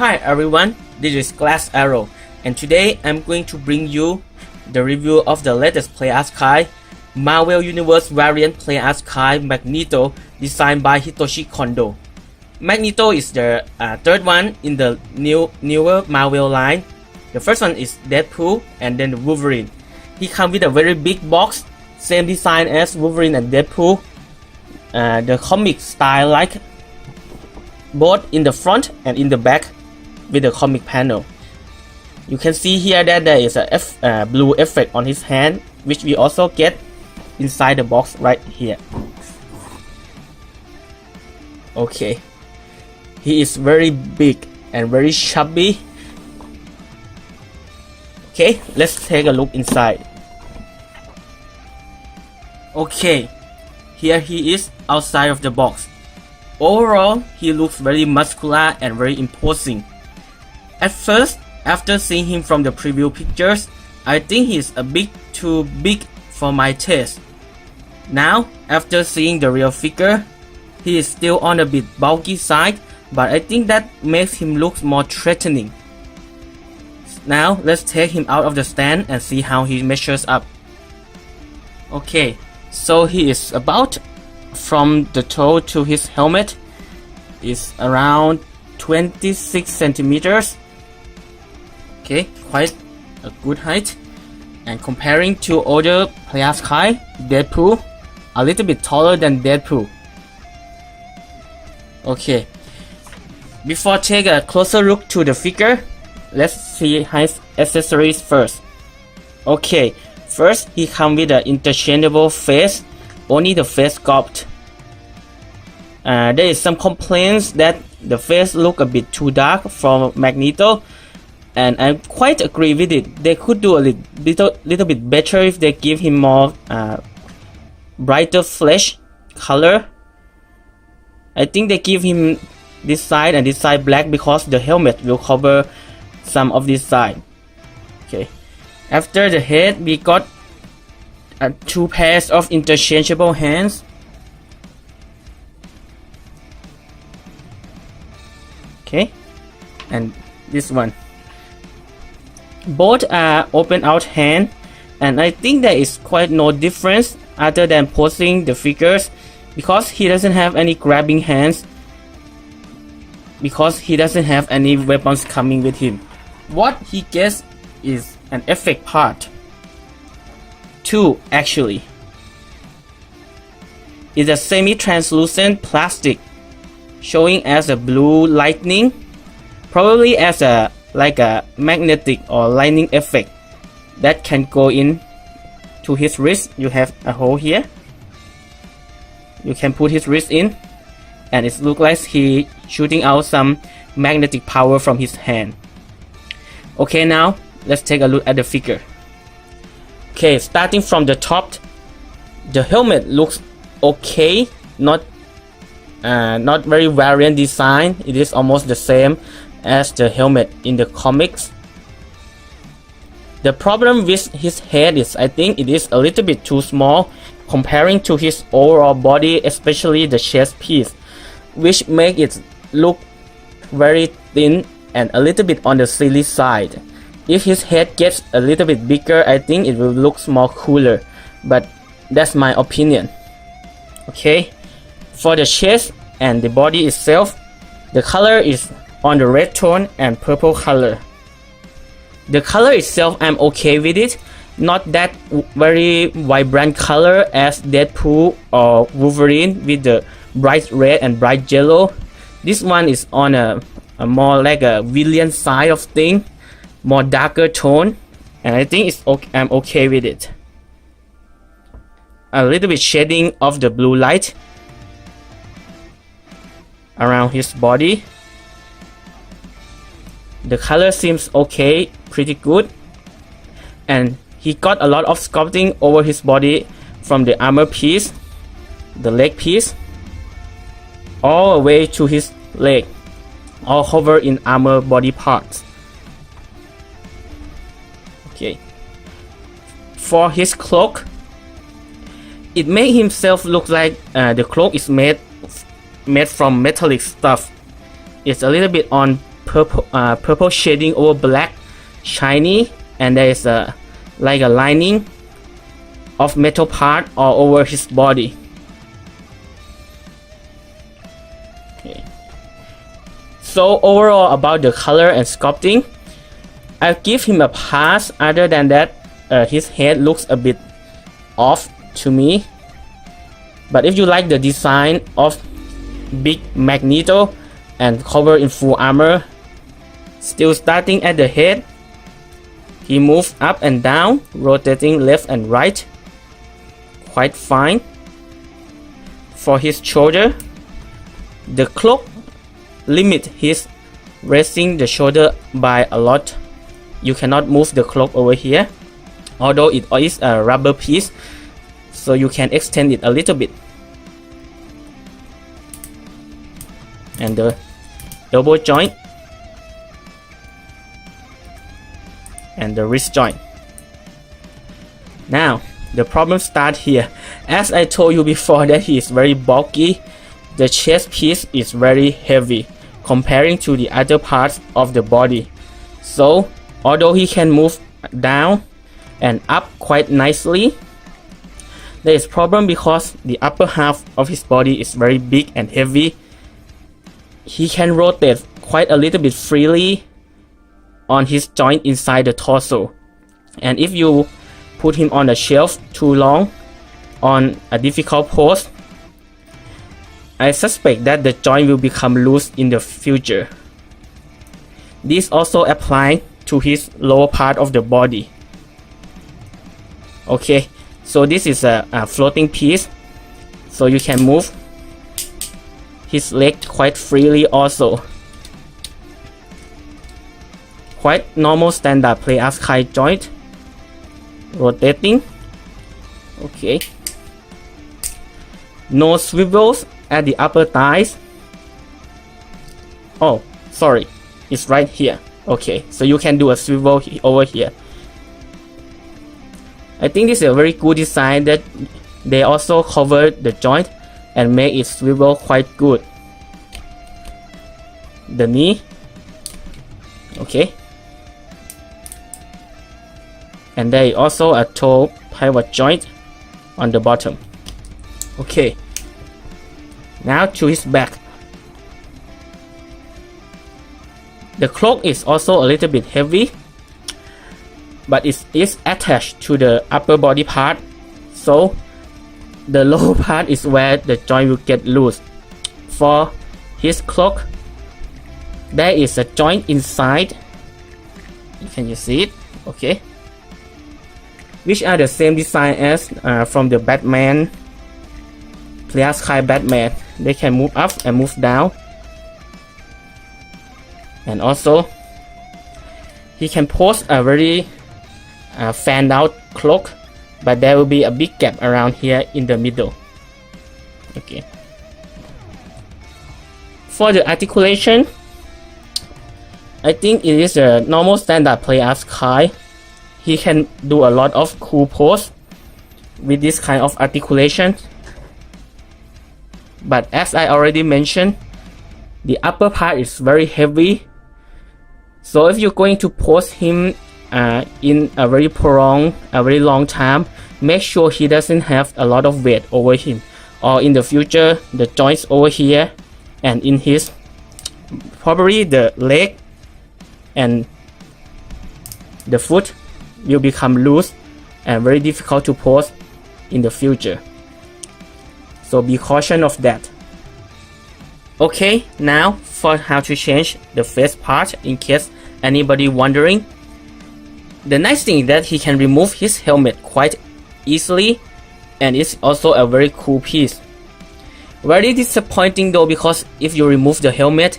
Hi everyone, this is Glass Arrow, and today I'm going to bring you the review of the latest Play As Kai Marvel Universe variant Play As Kai Magneto designed by Hitoshi Kondo. Magneto is the third one in the newer Marvel line. The first one is Deadpool and then the Wolverine. He comes with a very big box, same design as Wolverine and Deadpool. The comic style like both in the front and in the back with the comic panel. You can see here that there is a blue effect on his hand, which we also get inside the box right here. Okay, he is very big and very chubby. Okay, let's take a look inside. Okay, here he is outside of the box. Overall, he looks very muscular and very imposing. At first, after seeing him from the preview pictures, I think he's a bit too big for my taste. Now, after seeing the real figure, he is still on a bit bulky side, but I think that makes him look more threatening. Now, let's take him out of the stand and see how he measures up. Okay, so he is about from the toe to his helmet is around 26 centimeters. Okay, quite a good height. And comparing to other Play As Kai, Deadpool, a little bit taller than Deadpool. Okay, before take a closer look to the figure, let's see his accessories first. Okay, first he comes with an interchangeable face, only the face sculpt. There is some complaints that the face look a bit too dark from Magneto, and I quite agree with it. They could do a little bit better if they give him more brighter flesh color. I think they give him this side and this side black because the helmet will cover some of this side. Okay, after the head we got two pairs of interchangeable hands. Okay, and this one. Both are open out hand, and I think there is quite no difference other than posing the figures because he doesn't have any grabbing hands, because he doesn't have any weapons coming with him. What he gets is an effect part. Two actually. It's a semi-translucent plastic showing as a blue lightning, probably as a magnetic or lightning effect that can go in to his wrist. You have a hole here. You can put his wrist in, and it looks like he shooting out some magnetic power from his hand. Okay, now let's take a look at the figure. Okay, starting from the top, the helmet looks okay, not very variant design. It is almost the same as the helmet in the comics. The problem with his head is I think it is a little bit too small comparing to his overall body, especially the chest piece, which make it look very thin and a little bit on the silly side. If his head gets a little bit bigger, I think it will look more cooler, but that's my opinion. Okay, for the chest and the body itself, the color is on the red tone and purple color. The color itself, I'm okay with it. Not that very vibrant color as Deadpool or Wolverine with the bright red and bright yellow. This one is on a more like a villain side of thing, more darker tone, and I think it's okay. I'm okay with it. A little bit shading of the blue light around his body. The color seems okay, pretty good, and he got a lot of sculpting over his body from the armor piece, the leg piece, all the way to his leg, all covered in armor body parts. Okay, for his cloak, it made himself look like the cloak is made from metallic stuff. It's a little bit on purple shading over black, shiny, and there is a like a lining of metal part all over his body. Okay. So overall about the color and sculpting, I give him a pass. Other than that, his head looks a bit off to me. But if you like the design of big Magneto and covered in full armor, still starting at the head, he moves up and down, rotating left and right, quite fine. For his shoulder, the cloak limit his raising the shoulder by a lot. You cannot move the cloak over here, although it is a rubber piece, so you can extend it a little bit. And the elbow joint and the wrist joint. Now the problem starts here. As I told you before that he is very bulky, the chest piece is very heavy comparing to the other parts of the body. So although he can move down and up quite nicely, there is problem because the upper half of his body is very big and heavy. He can rotate quite a little bit freely on his joint inside the torso, and if you put him on a shelf too long on a difficult pose, I suspect that the joint will become loose in the future. This also applies to his lower part of the body. Okay, so this is a floating piece, so you can move his leg quite freely also. Quite normal standard play as high joint. Rotating. Okay. No swivels at the upper thighs. Oh, sorry. It's right here. Okay, so you can do a swivel over here. I think this is a very good design that they also cover the joint and make it swivel quite good. The knee. Okay. And there is also a toe pivot joint on the bottom. Okay. Now to his back. The cloak is also a little bit heavy, but it is attached to the upper body part, so the lower part is where the joint will get loose. For his cloak, there is a joint inside. Can you see it? Okay. Which are the same design as from the Batman, Clear Sky Batman. They can move up and move down. And also, he can pose a very fanned out cloak, but there will be a big gap around here in the middle. Okay. For the articulation, I think it is a normal standard play as Kai. He can do a lot of cool pose with this kind of articulation. But as I already mentioned, the upper part is very heavy. So if you're going to pose him in a very long time, make sure he doesn't have a lot of weight over him, or in the future the joints over here and in his probably the leg and the foot will become loose and very difficult to pose in the future. So be cautious of that. Okay, now for how to change the face part, in case anybody wondering. The nice thing is that he can remove his helmet quite easily, and it's also a very cool piece. Very disappointing though, because if you remove the helmet,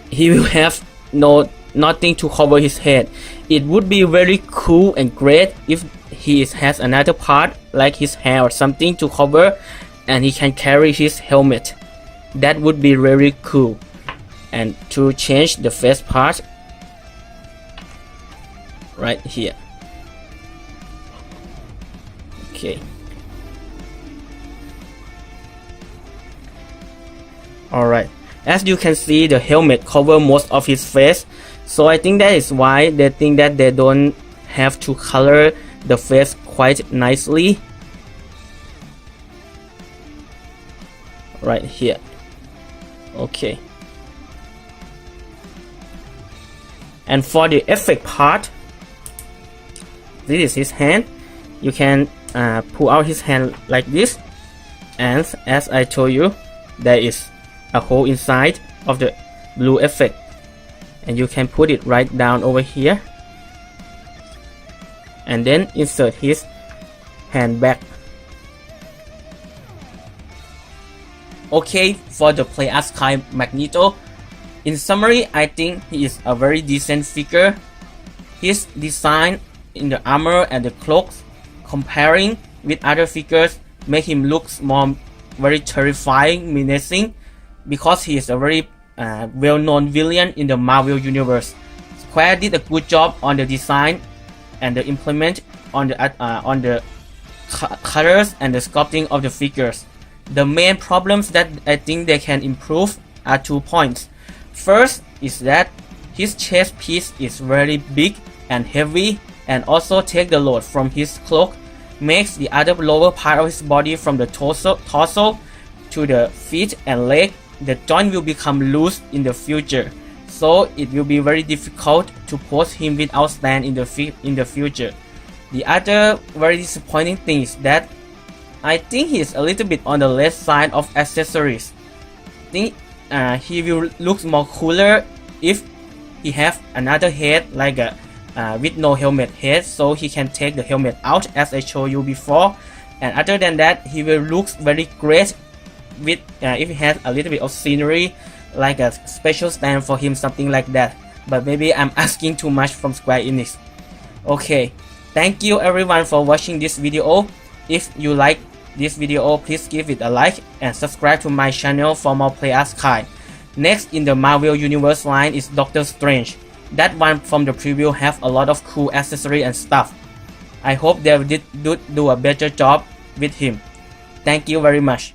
he will have nothing to cover his head. It would be very cool and great if he has another part like his hair or something to cover, and he can carry his helmet. That would be very cool. And to change the face part, right here. Okay. Alright. As you can see, the helmet cover most of his face, so I think that is why they think that they don't have to color the face quite nicely. Right here. Okay. And for the effect part, this is his hand. You can pull out his hand like this, and as I told you, there is a hole inside of the blue effect, and you can put it right down over here and then insert his hand back. Okay, for the Play as Kai Magneto, in summary, I think he is a very decent figure. His design in the armor and the cloaks, comparing with other figures, make him look more very terrifying, menacing, because he is a very well-known villain in the Marvel universe. Square did a good job on the design and the implement on the colors and the sculpting of the figures. The main problems that I think they can improve are 2 points. First is that his chest piece is very big and heavy, and also take the load from his cloak, makes the other lower part of his body from the torso to the feet and leg, the joint will become loose in the future, so it will be very difficult to pose him without stand in the future. The other very disappointing thing is that I think he is a little bit on the left side of accessories. I think he will look more cooler if he have another head like a with no helmet head, so he can take the helmet out as I showed you before. And other than that, he will look very great with if he has a little bit of scenery, like a special stand for him, something like that. But maybe I'm asking too much from Square Enix. Okay, thank you everyone for watching this video. If you like this video, please give it a like and subscribe to my channel for more Play as Kai. Next in the Marvel Universe line is Doctor Strange. That one from the preview have a lot of cool accessory and stuff. I hope they did do a better job with him. Thank you very much.